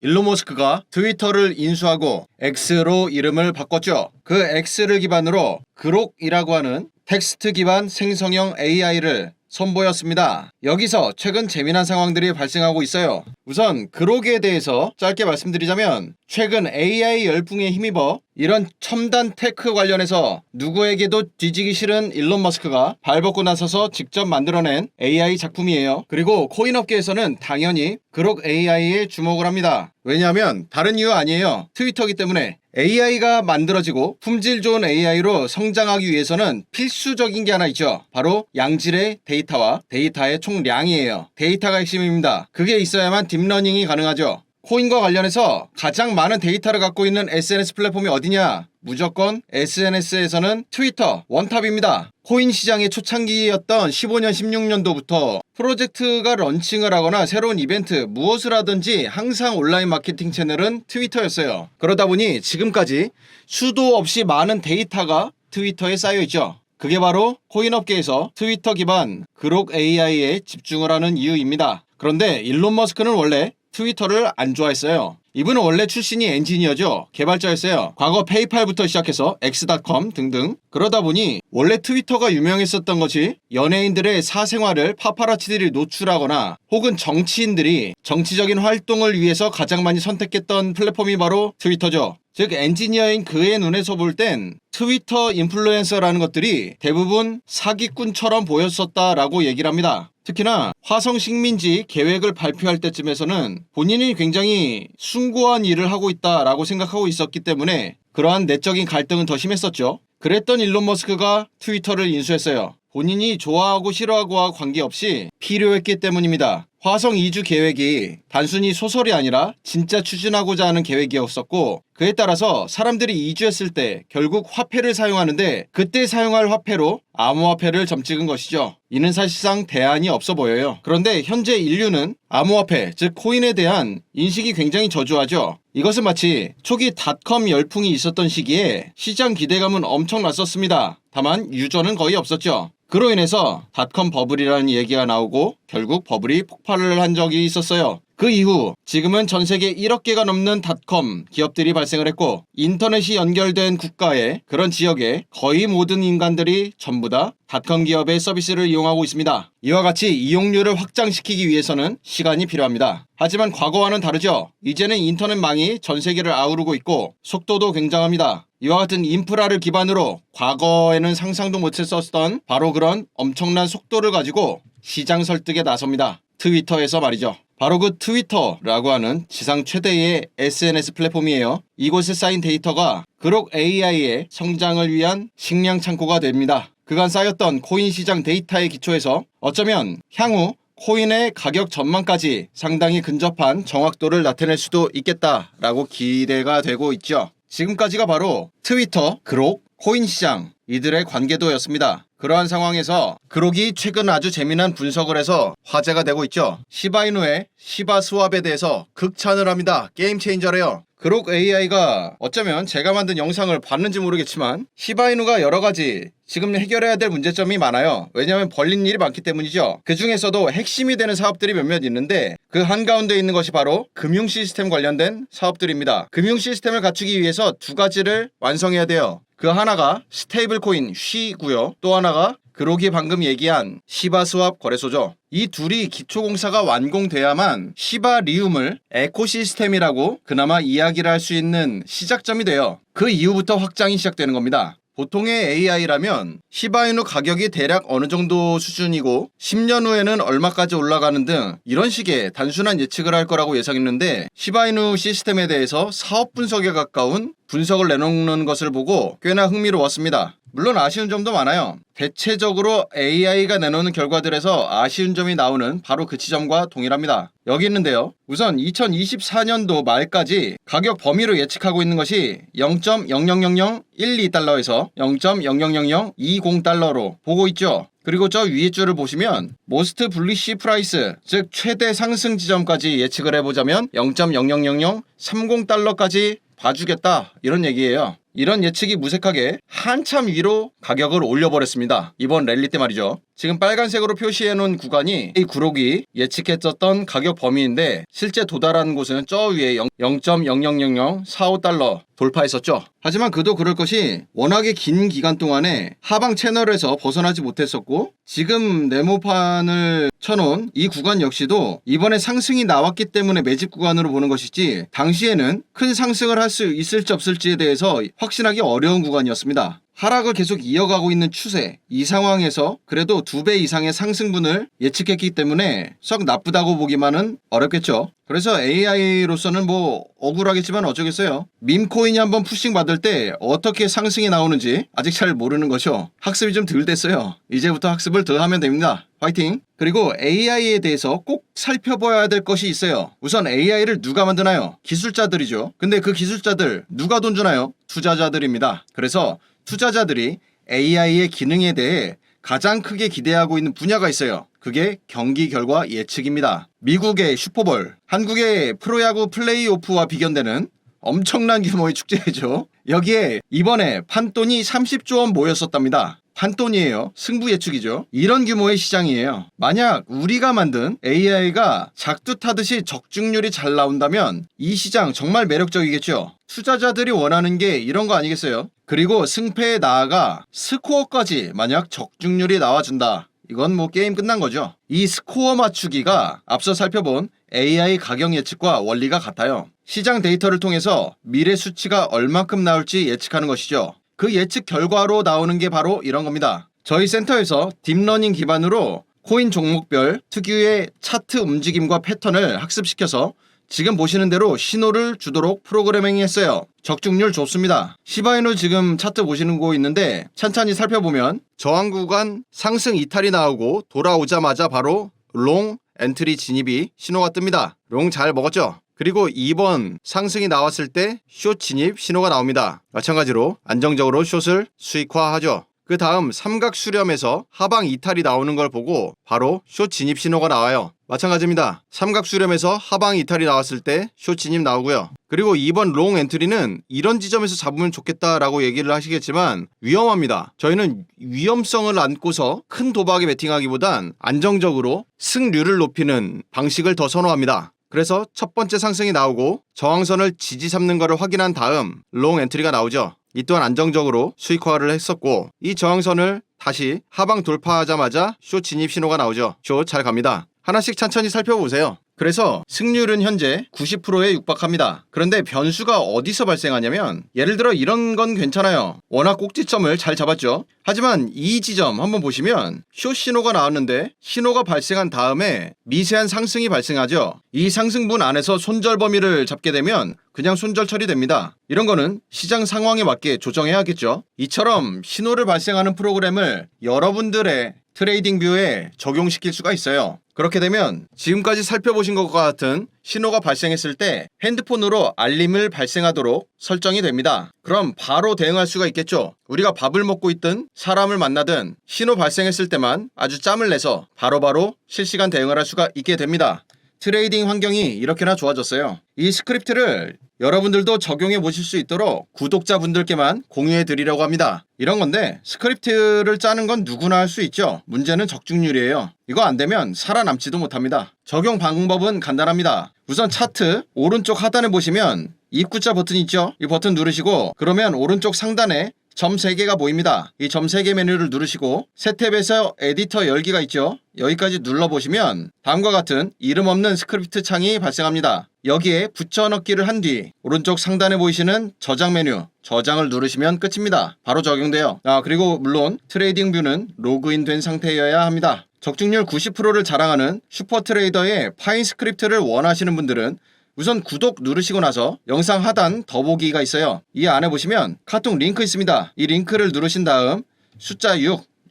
일론 머스크가 트위터를 인수하고 X로 이름을 바꿨죠. 그 X를 기반으로 그록이라고 하는 텍스트 기반 생성형 AI를 선보였습니다. 여기서 최근 재미난 상황들이 발생하고 있어요. 우선 그록에 대해서 짧게 말씀드리자면 최근 AI 열풍에 힘입어 이런 첨단 테크 관련해서 누구에게도 뒤지기 싫은 일론 머스크가 발벗고 나서서 직접 만들어낸 AI 작품이에요. 그리고 코인업계에서는 당연히 그록 AI에 주목을 합니다. 왜냐하면 다른 이유 아니에요. 트위터이기 때문에. AI가 만들어지고 품질 좋은 AI로 성장하기 위해서는 필수적인 게 하나 있죠. 바로 양질의 데이터와 데이터의 총량이에요. 데이터가 핵심입니다. 그게 있어야만 딥러닝이 가능하죠. 코인과 관련해서 가장 많은 데이터를 갖고 있는 SNS 플랫폼이 어디냐? 무조건 SNS에서는 트위터 원탑입니다. 코인 시장의 초창기였던 15년 16년도부터 프로젝트가 런칭을 하거나 새로운 이벤트 무엇을 하든지 항상 온라인 마케팅 채널은 트위터였어요. 그러다 보니 지금까지 수도 없이 많은 데이터가 트위터에 쌓여있죠. 그게 바로 코인업계에서 트위터 기반 그록 AI에 집중을 하는 이유입니다. 그런데 일론 머스크는 원래 트위터를 안 좋아했어요. 이분은 원래 출신이 엔지니어죠. 개발자였어요. 과거 페이팔부터 시작해서 X.com 등등. 그러다 보니 원래 트위터가 유명했었던 것이 연예인들의 사생활을 파파라치들이 노출하거나 혹은 정치인들이 정치적인 활동을 위해서 가장 많이 선택했던 플랫폼이 바로 트위터죠. 즉 엔지니어인 그의 눈에서 볼 땐 트위터 인플루엔서라는 것들이 대부분 사기꾼처럼 보였었다라고 얘기를 합니다. 특히나 화성 식민지 계획을 발표할 때쯤에서는 본인이 굉장히 숭고한 일을 하고 있다라고 생각하고 있었기 때문에 그러한 내적인 갈등은 더 심했었죠. 그랬던 일론 머스크가 트위터를 인수했어요. 본인이 좋아하고 싫어하고와 관계없이 필요했기 때문입니다. 화성 이주 계획이 단순히 소설이 아니라 진짜 추진하고자 하는 계획이었었고 그에 따라서 사람들이 이주했을 때 결국 화폐를 사용하는데 그때 사용할 화폐로 암호화폐를 점찍은 것이죠. 이는 사실상 대안이 없어 보여요. 그런데 현재 인류는 암호화폐, 즉 코인에 대한 인식이 굉장히 저조하죠. 이것은 마치 초기 닷컴 열풍이 있었던 시기에 시장 기대감은 엄청났었습니다. 다만 유저는 거의 없었죠. 그로 인해서 닷컴 버블이라는 얘기가 나오고 결국 버블이 폭발을 한 적이 있었어요. 그 이후 지금은 전세계 1억 개가 넘는 닷컴 기업들이 발생을 했고 인터넷이 연결된 국가의 그런 지역에 거의 모든 인간들이 전부 다 닷컴 기업의 서비스를 이용하고 있습니다. 이와 같이 이용률을 확장시키기 위해서는 시간이 필요합니다. 하지만 과거와는 다르죠. 이제는 인터넷망이 전세계를 아우르고 있고 속도도 굉장합니다. 이와 같은 인프라를 기반으로 과거에는 상상도 못했었던 바로 그런 엄청난 속도를 가지고 시장 설득에 나섭니다. 트위터에서 말이죠. 바로 그 트위터라고 하는 지상 최대의 SNS 플랫폼이에요. 이곳에 쌓인 데이터가 그록 AI의 성장을 위한 식량 창고가 됩니다. 그간 쌓였던 코인 시장 데이터에 기초해서 어쩌면 향후 코인의 가격 전망까지 상당히 근접한 정확도를 나타낼 수도 있겠다라고 기대가 되고 있죠. 지금까지가 바로 트위터, 그록, 코인 시장 이들의 관계도였습니다. 그러한 상황에서 그록이 최근 아주 재미난 분석을 해서 화제가 되고 있죠. 시바이누의 시바 스왑에 대해서 극찬을 합니다. 게임 체인저래요. 그록 AI가 어쩌면 제가 만든 영상을 봤는지 모르겠지만 시바이누가 여러가지 지금 해결해야 될 문제점이 많아요. 왜냐하면 벌린 일이 많기 때문이죠. 그 중에서도 핵심이 되는 사업들이 몇몇 있는데 그 한가운데 있는 것이 바로 금융 시스템 관련된 사업들입니다. 금융 시스템을 갖추기 위해서 두 가지를 완성해야 돼요. 그 하나가 스테이블 코인 쉬고요. 또 하나가 그록이 방금 얘기한 시바 스왑 거래소죠. 이 둘이 기초공사가 완공돼야만 시바리움을 에코시스템이라고 그나마 이야기를 할 수 있는 시작점이 돼요. 그 이후부터 확장이 시작되는 겁니다. 보통의 AI라면 시바이누 가격이 대략 어느 정도 수준이고 10년 후에는 얼마까지 올라가는 등 이런 식의 단순한 예측을 할 거라고 예상했는데 시바이누 시스템에 대해서 사업 분석에 가까운 분석을 내놓는 것을 보고 꽤나 흥미로웠습니다. 물론 아쉬운 점도 많아요. 대체적으로 AI가 내놓는 결과들에서 아쉬운 점이 나오는 바로 그 지점과 동일합니다. 여기 있는데요. 우선 2024년도 말까지 가격 범위로 예측하고 있는 것이 0.000012달러에서 0.000020달러로 보고 있죠. 그리고 저 위에 줄을 보시면 모스트 불리시 프라이스, 즉 최대 상승 지점까지 예측을 해보자면 0.000030달러까지 봐주겠다 이런 얘기예요. 이런 예측이 무색하게 한참 위로 가격을 올려버렸습니다. 이번 랠리 때 말이죠. 지금 빨간색으로 표시해 놓은 구간이 이 구록이 예측했었던 가격 범위인데 실제 도달한 곳은 저 위에 0.000045달러 돌파했었죠. 하지만 그도 그럴 것이 워낙에 긴 기간 동안에 하방 채널에서 벗어나지 못했었고 지금 네모판을 쳐놓은 이 구간 역시도 이번에 상승이 나왔기 때문에 매집 구간으로 보는 것이지 당시에는 큰 상승을 할 수 있을지 없을지에 대해서 확신하기 어려운 구간이었습니다. 하락을 계속 이어가고 있는 추세, 이 상황에서 그래도 2배 이상의 상승분을 예측했기 때문에 썩 나쁘다고 보기만은 어렵겠죠. 그래서 AI로서는 뭐 억울하겠지만 어쩌겠어요. 밈코인이 한번 푸싱 받을 때 어떻게 상승이 나오는지 아직 잘 모르는 거죠. 학습이 좀 덜 됐어요. 이제부터 학습을 더 하면 됩니다. 화이팅! 그리고 AI에 대해서 꼭 살펴봐야 될 것이 있어요. 우선 AI를 누가 만드나요? 기술자들이죠. 근데 그 기술자들 누가 돈 주나요? 투자자들입니다. 그래서 투자자들이 AI의 기능에 대해 가장 크게 기대하고 있는 분야가 있어요. 그게 경기 결과 예측입니다. 미국의 슈퍼볼, 한국의 프로야구 플레이오프와 비견되는 엄청난 규모의 축제죠. 여기에 이번에 판돈이 30조 원 모였었답니다. 판돈이에요. 승부 예측이죠. 이런 규모의 시장이에요. 만약 우리가 만든 AI가 작두 타듯이 적중률이 잘 나온다면 이 시장 정말 매력적이겠죠. 투자자들이 원하는 게 이런 거 아니겠어요? 그리고 승패에 나아가 스코어까지 만약 적중률이 나와준다. 이건 뭐 게임 끝난 거죠. 이 스코어 맞추기가 앞서 살펴본 AI 가격 예측과 원리가 같아요. 시장 데이터를 통해서 미래 수치가 얼만큼 나올지 예측하는 것이죠. 그 예측 결과로 나오는 게 바로 이런 겁니다. 저희 센터에서 딥러닝 기반으로 코인 종목별 특유의 차트 움직임과 패턴을 학습시켜서 지금 보시는 대로 신호를 주도록 프로그래밍 했어요. 적중률 좋습니다. 시바이누 지금 차트 보시는 거 있는데 찬찬히 살펴보면 저항 구간 상승 이탈이 나오고 돌아오자마자 바로 롱 엔트리 진입이 신호가 뜹니다. 롱 잘 먹었죠? 그리고 2번 상승이 나왔을 때 숏 진입 신호가 나옵니다. 마찬가지로 안정적으로 숏을 수익화하죠. 그 다음 삼각 수렴에서 하방 이탈이 나오는 걸 보고 바로 숏 진입 신호가 나와요. 마찬가지입니다. 삼각 수렴에서 하방 이탈이 나왔을 때 숏 진입 나오고요. 그리고 2번 롱 엔트리는 이런 지점에서 잡으면 좋겠다라고 얘기를 하시겠지만 위험합니다. 저희는 위험성을 안고서 큰 도박에 베팅하기보단 안정적으로 승률을 높이는 방식을 더 선호합니다. 그래서 첫 번째 상승이 나오고 저항선을 지지 삼는 것을 확인한 다음 롱 엔트리가 나오죠. 이 또한 안정적으로 수익화를 했었고 이 저항선을 다시 하방 돌파하자마자 숏 진입 신호가 나오죠. 숏 잘 갑니다. 하나씩 천천히 살펴보세요. 그래서 승률은 현재 90%에 육박합니다. 그런데 변수가 어디서 발생하냐면 예를 들어 이런 건 괜찮아요. 워낙 꼭지점을 잘 잡았죠. 하지만 이 지점 한번 보시면 숏 신호가 나왔는데 신호가 발생한 다음에 미세한 상승이 발생하죠. 이 상승분 안에서 손절 범위를 잡게 되면 그냥 손절 처리됩니다. 이런 거는 시장 상황에 맞게 조정해야겠죠. 이처럼 신호를 발생하는 프로그램을 여러분들의 트레이딩 뷰에 적용시킬 수가 있어요. 그렇게 되면 지금까지 살펴보신 것과 같은 신호가 발생했을 때 핸드폰으로 알림을 발생하도록 설정이 됩니다. 그럼 바로 대응할 수가 있겠죠. 우리가 밥을 먹고 있든 사람을 만나든 신호 발생했을 때만 아주 짬을 내서 바로바로 실시간 대응을 할 수가 있게 됩니다. 트레이딩 환경이 이렇게나 좋아졌어요. 이 스크립트를 여러분들도 적용해 보실 수 있도록 구독자분들께만 공유해 드리려고 합니다. 이런 건데 스크립트를 짜는 건 누구나 할 수 있죠. 문제는 적중률이에요. 이거 안 되면 살아남지도 못합니다. 적용 방법은 간단합니다. 우선 차트 오른쪽 하단에 보시면 입구자 버튼 있죠? 이 버튼 누르시고 그러면 오른쪽 상단에 점 3개가 보입니다. 이 점 3개 메뉴를 누르시고 새 탭에서 에디터 열기가 있죠. 여기까지 눌러보시면 다음과 같은 이름 없는 스크립트 창이 발생합니다. 여기에 붙여넣기를 한 뒤 오른쪽 상단에 보이시는 저장 메뉴 저장을 누르시면 끝입니다. 바로 적용돼요. 그리고 물론 트레이딩 뷰는 로그인 된 상태여야 합니다. 적중률 90%를 자랑하는 슈퍼트레이더의 파인 스크립트를 원하시는 분들은 우선 구독 누르시고 나서 영상 하단 더보기가 있어요. 이 안에 보시면 카톡 링크 있습니다. 이 링크를 누르신 다음 숫자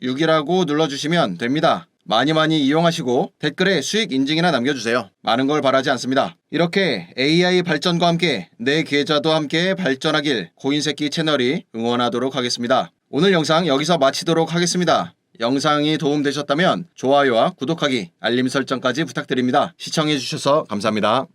6이라고 눌러주시면 됩니다. 많이 이용하시고 댓글에 수익 인증이나 남겨주세요. 많은 걸 바라지 않습니다. 이렇게 AI 발전과 함께 내 계좌도 함께 발전하길 고인새끼 채널이 응원하도록 하겠습니다. 오늘 영상 여기서 마치도록 하겠습니다. 영상이 도움되셨다면 좋아요와 구독하기, 알림 설정까지 부탁드립니다. 시청해주셔서 감사합니다.